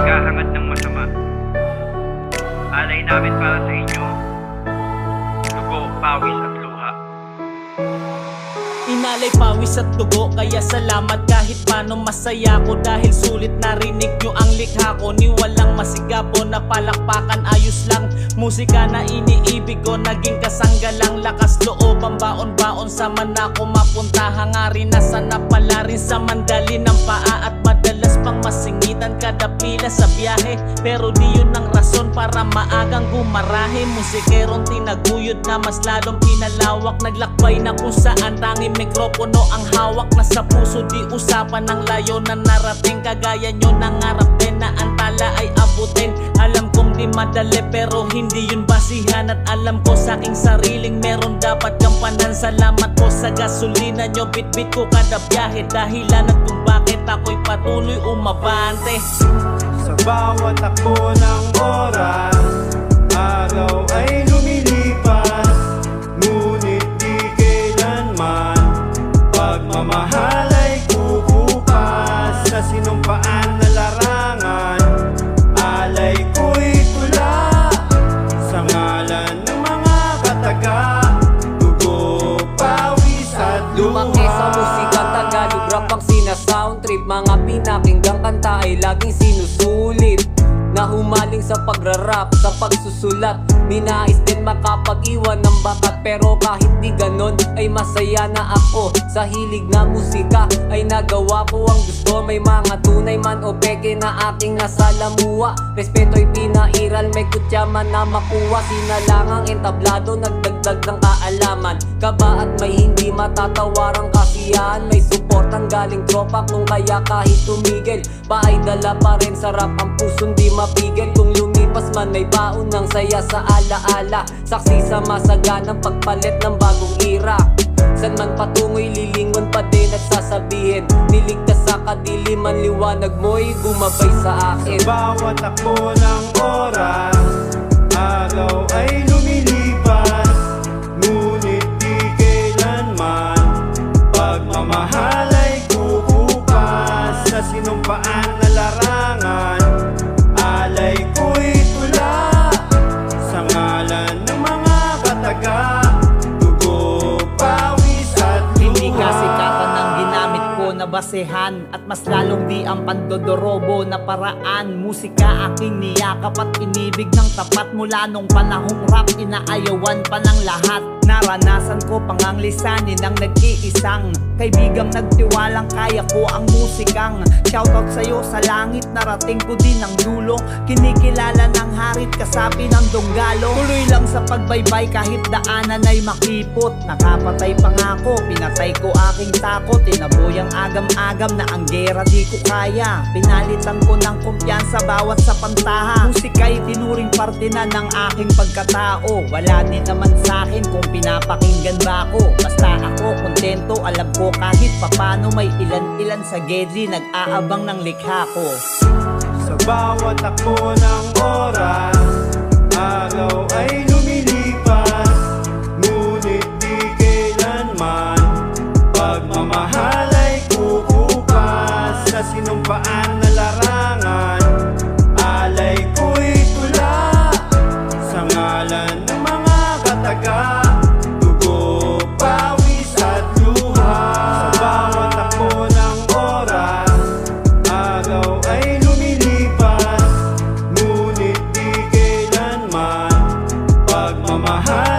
naghahangad ng masama. Alay namin para sa inyo, dugo, pawis at luha. Inalay pawis at dugo, kaya salamat kahit paano masaya ko. Dahil sulit narinig nyo ang likha ko, ni walang masigabo na palakpakan, ayos lang. Musika na iniibig ko, naging kasanggalang lakas loob ang baon-baon sa man ako mapunta. Hangarin na sana pala rin sa mandali ng paa, at madalas pang masingitan kada pila sa biyahe. Pero di yun ang rason para maagang gumarahe. Musikerong tinaguyod na mas lalong pinalawak, naglakbay na kung saan tanging mikropono ang hawak. Nasa puso di usapan ng layo na narating, kagaya nyo nangarap din na ang tala ay abutin. Alam kong di madali pero hindi yun basihan, at alam ko sa aking sariling meron dapat gampanan. Salamat po sa gasolina nyo, bit-bit ko kada biyahe, dahilan at kung bakit ako'y patuloy umabante. Sa bawat takbo ng oras, araw ay lumilipas, ngunit di kailanman pagmamahal ay kukupas. Sa sinumpaan na larangan, alay ko'y tula sa ngalan ng mga kataga, dugo, pawis at luha. Lumaki sa musika Tagalog rap ang sinasound trip, mga pinakinggang kanta ay laging sinusulit. Na humaling sa pagrarap, sa pagsusulat, ninais din makapag-iwan ng bakat. Pero kahit di ganon ay masaya na ako. Sa hilig na musika ay nagawa ko ang gusto. May mga tunay man o peke na aking nasalamuha. Respeto'y pinairal, may kutya man na makuha. Sinalangang entablado, nagdagdag ng kaalaman. Kaba at may hindi matatawarang kasiyahan. May suportang galing tropa, kung kaya kahit tumigil pa ay dala pa rin sarap ang pusong di mapigil. Kung lumipas man may baon ng saya sa alaala, saksi sa masaganang pagpalit ng bagong era. San man patungo'y lilingon pa din at sasabihin, niligtas sa kadiliman, liwanag mo'y bumabay sa akin. Sa bawat takbo ng oras, araw ay lumilipas, ngunit di kailanman pagmamahal ay kukupas. Sa sinumpaan na larangan, alay ko'y tula sa ngalan ng mga kataga, dugo, pawis at luha. Hindi kasi kata ng ginamit ko na basehan, at mas lalong di ang pandodorobo na paraan. Musika aking niyakap at inibig ng tapat, mula nung panahong rap inaayawan pa ng lahat. Naranasan ko pang lisanin ng nag-iisang kaibigang nagtiwalang kaya ko ang musikang. Shoutout sa'yo sa langit, narating ko din ang dulo. Kinikilala ng harit, kasapi ng donggalo. Tuloy lang sa pagbaybay kahit daanan ay makipot. Nakapatay pa nga ako, pinatay ko aking takot. Tinabuyang agam-agam na ang gera di ko kaya. Pinalitan ko ng kumpiyansa bawat sa pantaha. Musika'y tinuring parte na ng aking pagkatao. Wala din naman sa'kin kung pinapakinggan ba ako. Basta ako kontento, alam ko kahit papano may ilan-ilan sa gedli nag-aabang ng likha ko. Sa bawat takbo ng oras, araw ay lumilipas, ngunit di kailanman pagmamahal ay kukupas. Sa sinumpaan na larangan, alay ko'y tula sa ngalan ng mga kataga, dugo, pawis at luha. Sa bawat takbo ng oras, araw ay lumilipas, ngunit di kailanman pagmamahal